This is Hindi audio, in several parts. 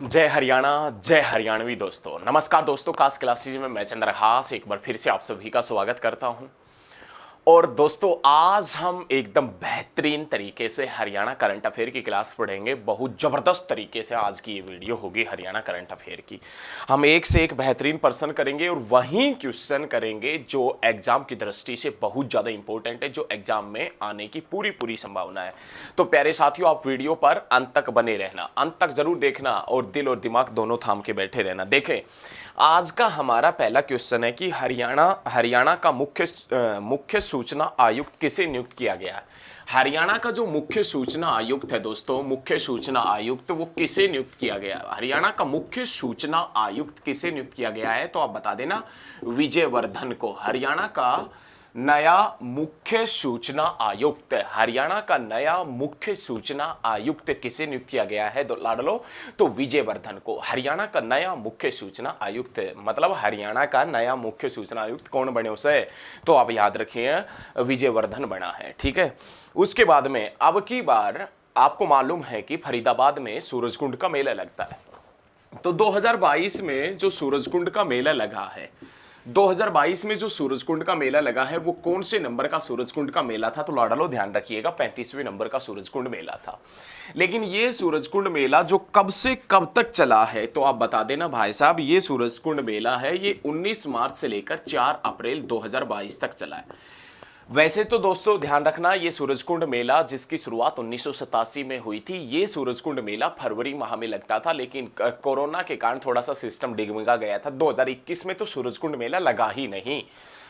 जय हरियाणा, जय हरियाणवी दोस्तों। नमस्कार दोस्तों, कास्ट क्लासेज में मैं चंद्रहास एक बार फिर से आप सभी का स्वागत करता हूं। और दोस्तों आज हम एकदम बेहतरीन तरीके से हरियाणा करंट अफेयर की क्लास पढ़ेंगे। बहुत ज़बरदस्त तरीके से आज की ये वीडियो होगी हरियाणा करंट अफेयर की। हम एक से एक बेहतरीन पर्सन करेंगे और वही क्वेश्चन करेंगे जो एग्जाम की दृष्टि से बहुत ज़्यादा इंपॉर्टेंट है, जो एग्जाम में आने की पूरी संभावना है। तो प्यारे साथियों, आप वीडियो पर अंत तक बने रहना, अंत तक जरूर देखना और दिल और दिमाग दोनों थाम के बैठे रहना। देखें, आज का हमारा पहला क्वेश्चन है कि हरियाणा का मुख्य सूचना आयुक्त किसे नियुक्त किया गया है। हरियाणा का जो मुख्य सूचना आयुक्त है दोस्तों, मुख्य सूचना आयुक्त वो किसे नियुक्त किया गया है। हरियाणा का मुख्य सूचना आयुक्त किसे नियुक्त किया गया है, तो आप बता देना विजय वर्धन को। हरियाणा का नया मुख्य सूचना आयुक्त, हरियाणा का नया मुख्य सूचना आयुक्त किसे नियुक्त किया गया है लाडलो, तो विजय वर्धन को। हरियाणा का नया मुख्य सूचना आयुक्त मतलब हरियाणा का नया मुख्य सूचना आयुक्त कौन बने उसे, तो आप याद रखिए विजय वर्धन बना है। ठीक है, उसके बाद में अब की बार आपको मालूम है कि फरीदाबाद में सूरजकुंड का मेला लगता है। तो 2022 में जो सूरजकुंड का मेला लगा है, 2022 में जो सूरजकुंड का मेला लगा है वो कौन से नंबर का सूरजकुंड का मेला था, तो लाडलो ध्यान रखिएगा 35वें नंबर का सूरजकुंड मेला था। लेकिन ये सूरजकुंड मेला जो कब से कब तक चला है, तो आप बता देना भाई साहब, ये सूरजकुंड मेला है ये 19 मार्च से लेकर 4 अप्रैल 2022 तक चला है। वैसे तो दोस्तों ध्यान रखना, ये सूरजकुंड मेला जिसकी शुरुआत 1987 में हुई थी, ये सूरजकुंड मेला फरवरी माह में लगता था, लेकिन कोरोना के कारण थोड़ा सा सिस्टम डिगमिगा गया था। 2021 में तो सूरजकुंड मेला लगा ही नहीं।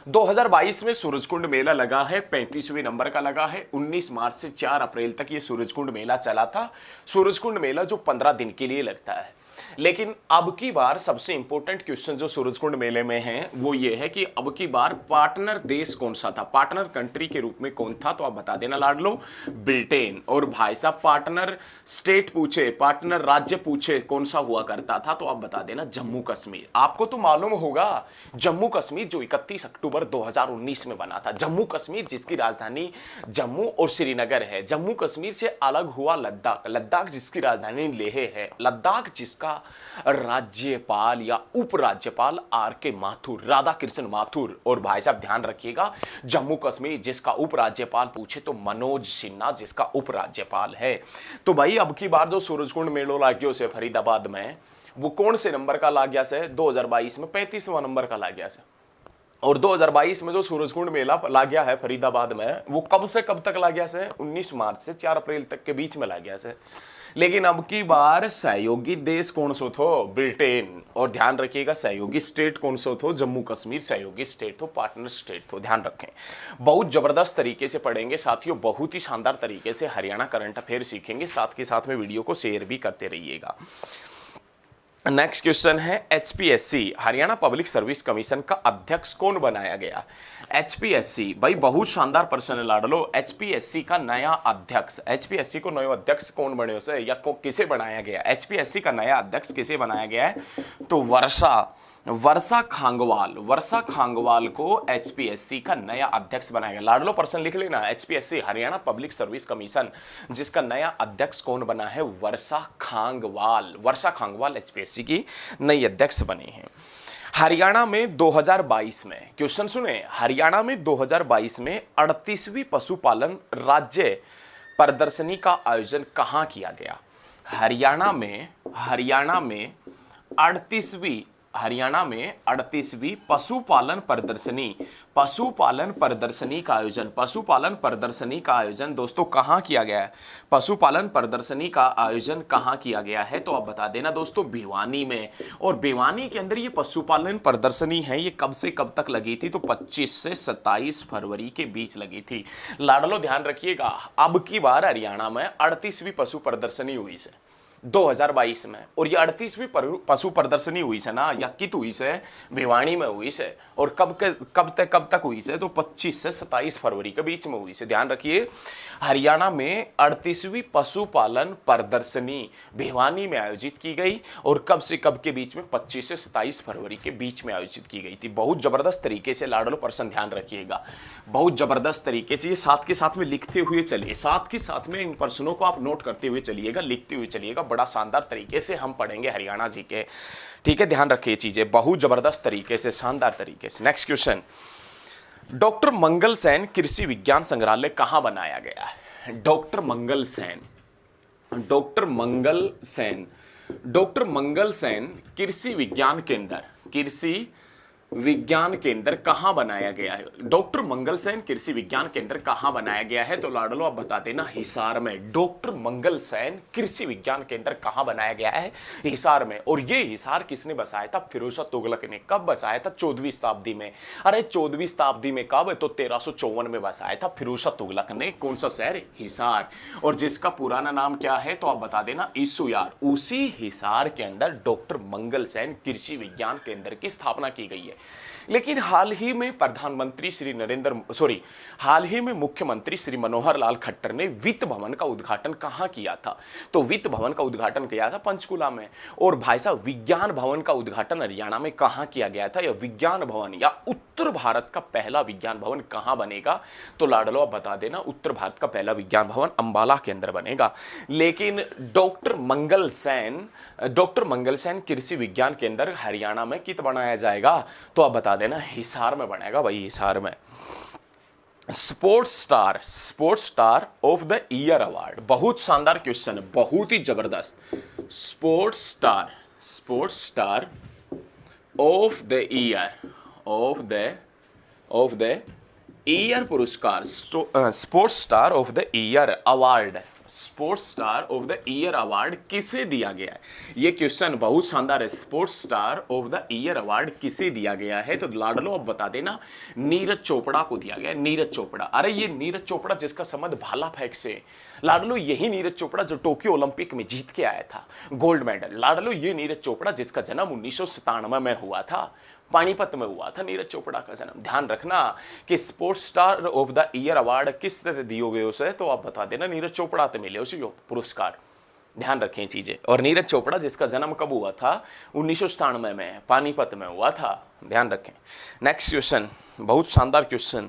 2022 में सूरजकुंड मेला लगा है, 35वें नंबर का लगा है। 19 मार्च से 4 अप्रैल तक ये सूरजकुंड मेला चला था। सूरजकुंड मेला जो 15 दिन के लिए लगता है। लेकिन अब की बार सबसे इंपॉर्टेंट क्वेश्चन जो सूरजकुंड मेले में है वो ये है कि अब की बार पार्टनर देश कौन सा था, पार्टनर कंट्री के रूप में कौन था, तो आप बता देना लाडलो ब्रिटेन। और भाई साहब पार्टनर स्टेट पूछे, पार्टनर राज्य पूछे कौन सा हुआ करता था, तो आप बता देना जम्मू कश्मीर। आपको तो मालूम होगा जम्मू कश्मीर जो 31 अक्टूबर 2019 में बना था, जम्मू कश्मीर जिसकी राजधानी जम्मू और श्रीनगर है। जम्मू कश्मीर से अलग हुआ लद्दाख, लद्दाख जिसकी राजधानी लेह है, लद्दाख जिसका राज्यपाल या उपराज्यपाल आर.के. माथुर, राधा कृष्ण माथुर। और भाई साहब ध्यान रखिएगा जम्मू कश्मीर जिसका उपराज्यपाल पूछे तो मनोज सिन्हा जिसका उपराज्यपाल है। तो भाई अब की बार जो सूरजकुंड मेलो लाग्यो से फरीदाबाद में वो कौन से नंबर का ला गया से, 2022 में 35वां नंबर का ला गया से। और 2022 में जो सूरजकुंड मेला ला गया है फरीदाबाद में वो कब से कब तक ला गया से, 19 मार्च से 4 अप्रैल तक के बीच में ला गया से। लेकिन अब की बार सहयोगी देश कौन सो थो, ब्रिटेन। और ध्यान रखिएगा सहयोगी स्टेट कौन सो थो, जम्मू कश्मीर सहयोगी स्टेट थो, पार्टनर स्टेट थो। ध्यान रखें, बहुत जबरदस्त तरीके से पढ़ेंगे साथियों, बहुत ही शानदार तरीके से हरियाणा करंट अफेयर सीखेंगे। साथ के साथ में वीडियो को शेयर भी करते रहिएगा। नेक्स्ट क्वेश्चन है HPSC, Haryana public service commission का अध्यक्ष कौन बनाया गया। एचपीएससी भाई बहुत शानदार प्रश्न है लाडलो। एचपीएससी का नया अध्यक्ष, एचपीएससी को नया अध्यक्ष कौन बने उसे या किसे बनाया गया, एचपीएससी का नया अध्यक्ष किसे बनाया गया है, तो वर्षा खांगवाल को एचपीएससी का नया अध्यक्ष बनाया गया। लाडलो प्रश्न लिख लेना, HPSC Haryana public service commission जिसका नया अध्यक्ष कौन बना है, वर्षा खांगवाल एचपीएससी की नई अध्यक्ष बनी है। हरियाणा में 2022 में क्वेश्चन सुने, हरियाणा में 2022 में 38वीं पशुपालन राज्य प्रदर्शनी का आयोजन कहां किया गया। हरियाणा में 38वीं पशुपालन प्रदर्शनी का आयोजन दोस्तों कहां किया गया है। पशुपालन प्रदर्शनी का आयोजन कहां किया गया है, तो आप बता देना दोस्तों भिवानी में। और भिवानी के अंदर ये पशुपालन प्रदर्शनी है, ये कब से कब तक लगी थी, तो 25 से 27 फरवरी के बीच लगी थी। लाडलो ध्यान रखिएगा अब की बार हरियाणा में 38वीं पशु प्रदर्शनी हुई से 2022 में, और ये 38वीं पशु प्रदर्शनी हुई से ना, या कित हुई से, भिवानी में हुई से। और कब तक हुई से, तो 25 से 27 फरवरी के बीच में हुई से। ध्यान रखिए हरियाणा में 38वीं पशुपालन प्रदर्शनी भिवानी में आयोजित की गई और कब से कब के बीच में, 25 से 27 फरवरी के बीच में आयोजित की गई थी। बहुत जबरदस्त तरीके से लाडलो पर्सन ध्यान रखिएगा, बहुत जबरदस्त तरीके से ये साथ के साथ में लिखते हुए चलिए, साथ के साथ में इन प्रश्नों को आप नोट करते हुए चलिएगा, लिखते हुए चलिएगा। बड़ा शानदार तरीके से हम पढ़ेंगे हरियाणा जी के, ठीक है, ध्यान रखिए चीजें बहुत जबरदस्त तरीके से, शानदार तरीके से। नेक्स्ट क्वेश्चन, डॉक्टर मंगल सेन कृषि विज्ञान संग्रहालय कहां बनाया गया है? डॉक्टर मंगल सेन, डॉक्टर मंगल सेन, डॉक्टर मंगल सेन कृषि विज्ञान केंद्र, कृषि विज्ञान केंद्र कहां बनाया गया है? डॉक्टर मंगल सेन कृषि विज्ञान केंद्र कहां बनाया गया है? तो लाडलो आप बता देना, हिसार में। डॉक्टर मंगल सेन कृषि विज्ञान केंद्र कहां बनाया गया है? हिसार में। और ये हिसार किसने बसाया था? फिरोज शाह तुगलक ने। कब बसाया था? 14वीं शताब्दी में। अरे 14वीं शताब्दी में कब? तो 1354 में बसाया था फिरोज शाह तुगलक ने। कौन सा शहर? हिसार। और जिसका पुराना नाम क्या है? तो आप बता देना, ईसुयार। उसी हिसार के अंदर डॉक्टर मंगल सेन कृषि विज्ञान केंद्र की स्थापना की गई है। लेकिन हाल ही में हाल ही में मुख्यमंत्री श्री मनोहर लाल खट्टर ने वित्त भवन का उद्घाटन कहां किया था? तो वित्त भवन का उद्घाटन किया था पंचकुला में। और भाई साहब, विज्ञान भवन का उद्घाटन हरियाणा में कहां किया गया था? या विज्ञान भवन या उत्तर भारत का पहला विज्ञान भवन कहां बनेगा? तो लाडलो आप बता देना, उत्तर भारत का पहला विज्ञान भवन अंबाला के अंदर बनेगा। लेकिन डॉक्टर मंगल सेन कृषि विज्ञान केंद्र हरियाणा में कित बनाया जाएगा? तो आप बता देना, हिसार में बनेगा भाई, हिसार में। Sports star of the year award, बहुत शानदार क्वेश्चन है, बहुत ही जबरदस्त। Sports star of the year पुरस्कार, sports star of the year award, sports star of the year award किसे दिया गया है? ये क्वेश्चन बहुत शानदार है। Sports star of the year award किसे दिया गया है? तो लाडलो अब बता देना, नीरज चोपड़ा को दिया गया है। नीरज चोपड़ा, अरे ये नीरज चोपड़ा जिसका संबंध भाला फेंक से, लाडलो यही नीरज चोपड़ा जो टोक्यो ओलंपिक में जीत के आया था गोल्ड मेडल। लाडलो ये नीरज चोपड़ा जिसका जन्म 1997 में हुआ था, पानीपत में हुआ था नीरज चोपड़ा का जन्म। ध्यान रखना कि sports star of the year award किस तरह दिए गए उसे? तो आप बता देना, नीरज चोपड़ा से मिले उसे पुरस्कार। ध्यान रखें चीजें। और नीरज चोपड़ा जिसका जन्म कब हुआ था? 1997 में, पानीपत में हुआ था। ध्यान रखें। नेक्स्ट क्वेश्चन, बहुत शानदार क्वेश्चन,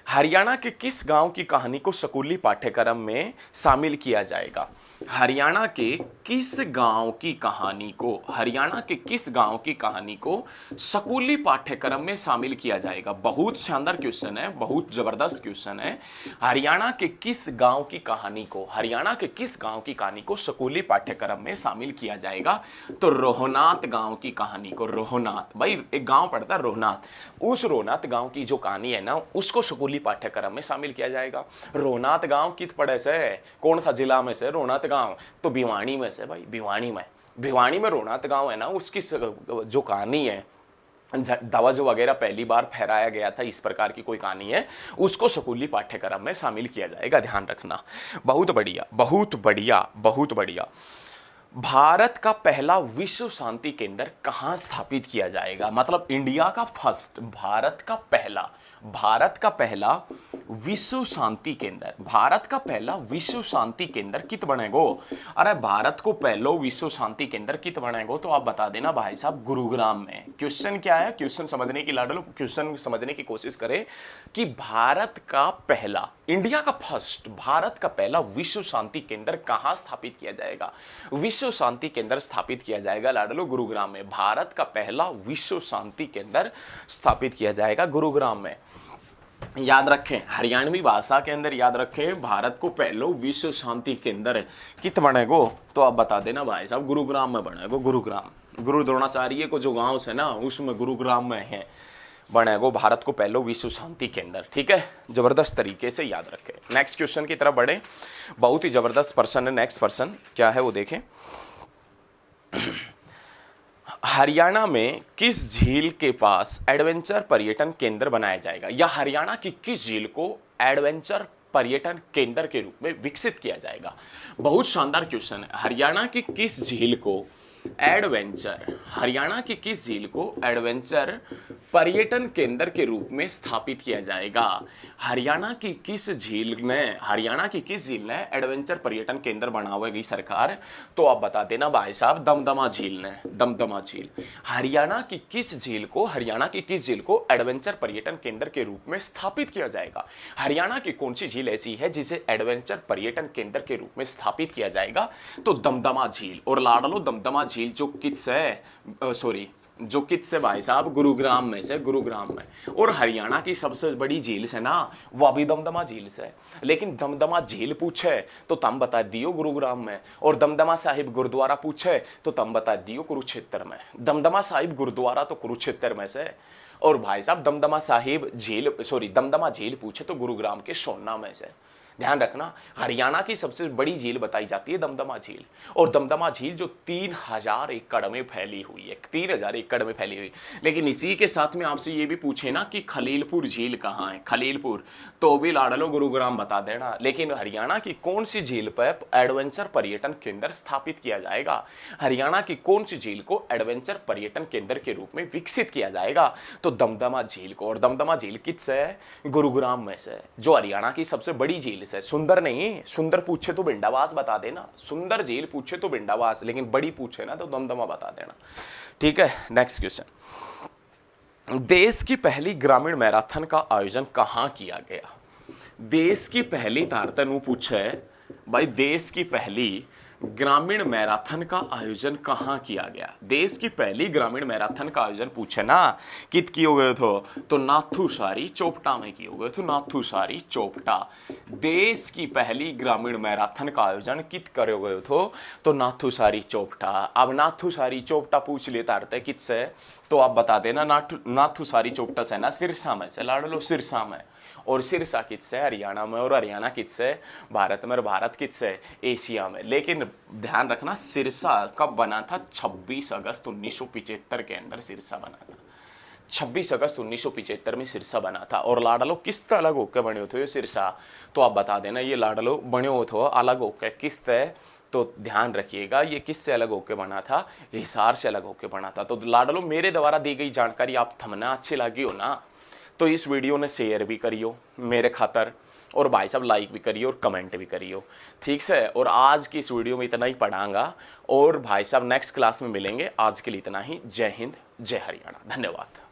हरियाणा के किस गांव की कहानी को स्कूली पाठ्यक्रम में शामिल किया जाएगा? हरियाणा के किस गांव की कहानी को, हरियाणा के किस गांव की कहानी को स्कूली पाठ्यक्रम में शामिल किया जाएगा? बहुत शानदार क्वेश्चन है, बहुत जबरदस्त क्वेश्चन है। हरियाणा के किस गांव की कहानी को, हरियाणा के किस गांव की कहानी को स्कूली पाठ्यक्रम में शामिल किया जाएगा? तो रोहनाथ गांव की कहानी को, रोहनाथ, भाई एक गांव पड़ता है रोहनाथ, उस रोहनाथ गांव की जो कहानी है ना, उसको स्कूली पाठ्यक्रम में शामिल किया जाएगा। रोहनाथ गांव कित पड़े से, कौन सा जिला में से रोहनाथ गांव? तो भिवानी में से भाई, भिवानी में रोहनाथ गांव है ना, उसकी जो कहानी है, ध्वज वगैरह पहली बार फहराया गया था, इस प्रकार की कोई कहानी है, उसको स्कूली पाठ्यक्रम में शामिल किया जाएगा। ध्यान रखना। बहुत बढ़िया, बहुत बढ़िया, बहुत बढ़िया। भारत का पहला विश्व शांति केंद्र कहां स्थापित किया जाएगा? मतलब इंडिया का फर्स्ट, भारत का पहला विश्व शांति केंद्र, भारत का पहला विश्व शांति केंद्र कित बनेगो? अरे भारत को पहलो विश्व शांति केंद्र कित बनेगो? तो आप बता देना भाई साहब, गुरुग्राम में। क्वेश्चन क्या है? क्वेश्चन समझने की लाडलो, क्वेश्चन समझने की कोशिश करें कि भारत का पहला, इंडिया का फर्स्ट, भारत का पहला विश्व शांति केंद्र कहां स्थापित किया जाएगा? विश्व शांति केंद्र स्थापित किया जाएगा लाडलो गुरुग्राम में। भारत का पहला विश्व शांति केंद्र स्थापित किया जाएगा गुरुग्राम में। याद रखें, हरियाणवी भाषा के अंदर याद रखें, भारत को पहलो विश्व शांति केंद्र कित बनेगो? तो आप बता देना भाई साहब, गुरुग्राम में बनेगो। गुरुग्राम, गुरु द्रोणाचार्य को जो गांव है ना, उसमें गुरुग्राम में है, बनेगो भारत को पहलो विश्व शांति केंद्र। ठीक है, जबरदस्त तरीके से याद रखें। नेक्स्ट क्वेश्चन की तरफ बढ़े, बहुत ही जबरदस्त पर्सन है। नेक्स्ट पर्सन क्या है वो देखें। हरियाणा में किस झील के पास एडवेंचर पर्यटन केंद्र बनाया जाएगा? या हरियाणा की किस झील को एडवेंचर पर्यटन केंद्र के रूप में विकसित किया जाएगा? बहुत शानदार क्वेश्चन है। हरियाणा की किस झील को एडवेंचर, हरियाणा की किस झील को एडवेंचर पर्यटन केंद्र के रूप में स्थापित किया जाएगा? हरियाणा की किस झील ने एडवेंचर पर्यटन केंद्र बनावेगी सरकार? तो आप बता देना भाई साहब, दमदमा झील ने, दमदमा झील। हरियाणा की किस झील को एडवेंचर पर्यटन केंद्र के रूप में स्थापित किया जाएगा? हरियाणा की कौन सी झील ऐसी है जिसे एडवेंचर पर्यटन केंद्र के रूप में स्थापित किया जाएगा? तो दमदमा झील। और लाडलो दमदमा झील जो किस से भाई साहब, गुरुग्राम में। और हरियाणा की सबसे बड़ी झील से ना, वह भी दमदमा झील से। लेकिन दमदमा झील पूछे तो तम बता दियो गुरुग्राम में, और दमदमा साहिब गुरुद्वारा पूछे तो तम बता दियो कुरुक्षेत्र में। दमदमा साहिब गुरुद्वारा तो कुरुक्षेत्र में से, और भाई साहब दमदमा झील पूछे तो गुरुग्राम के सोन्ना में से। ध्यान रखना, हरियाणा की सबसे बड़ी झील बताई जाती है दमदमा झील। और दमदमा झील जो 3000 एकड़ में फैली हुई है, 3000 एकड़ में फैली हुई। लेकिन इसी के साथ में आपसे ये भी पूछे ना कि खलीलपुर झील कहाँ है, खलीलपुर, तो भी लाडलो गुरुग्राम बता देना। लेकिन हरियाणा की कौन सी झील पर एडवेंचर पर्यटन केंद्र स्थापित किया जाएगा? हरियाणा की कौन सी झील को एडवेंचर पर्यटन केंद्र के रूप में विकसित किया जाएगा? तो दमदमा झील को। और दमदमा झील किससे है? गुरुग्राम में से, जो हरियाणा की सबसे बड़ी झील है। सुंदर नहीं, सुंदर पूछे तो बिंडावास बता देना, सुंदर झील पूछे तो बिंडावास, लेकिन बड़ी पूछे ना तो दमदमा बता देना। ठीक है, नेक्स्ट क्वेश्चन। देश की पहली ग्रामीण मैराथन का आयोजन कहां किया गया? देश की पहली तारतनु पूछे भाई, देश की पहली ग्रामीण मैराथन का आयोजन कहां किया गया? देश की पहली ग्रामीण मैराथन का आयोजन पूछे ना, कित किए गए तो नाथुसारी चोपटा में किए गए थे, नाथुसारी चोपटा। देश की पहली ग्रामीण मैराथन का आयोजन कित करे गए तो नाथुसारी चोपटा। अब नाथुसारी चोपटा पूछ लेता रहते कित से, तो आप बता देना नाथुसारी चोपटा से ना सिरसा में से, लाडलो सिरसा में। और सिरसा कित से? हरियाणा में। और हरियाणा कित से? भारत में। और भारत कित से? एशिया में। लेकिन ध्यान रखना, सिरसा कब बना था? 26 अगस्त 1975 के अंदर सिरसा बना था। 26 अगस्त 1975 में सिरसा बना था। और लाडलो किस तरह अलग होकर बने होते सिरसा? तो आप बता देना, ये लाडलो बने होते अलग होकर किस तरह? तो ध्यान रखिएगा, ये किससे अलग होकर बना था? हिसार से अलग होकर बना था। तो लाडलो, मेरे द्वारा दी गई जानकारी आप थमना अच्छी लगी हो ना, तो इस वीडियो ने शेयर भी करियो मेरे खातर, और भाई साहब लाइक भी करियो और कमेंट भी करियो, ठीक है। और आज की इस वीडियो में इतना ही पढ़ाऊंगा, और भाई साहब नेक्स्ट क्लास में मिलेंगे। आज के लिए इतना ही। जय हिंद, जय हरियाणा, धन्यवाद।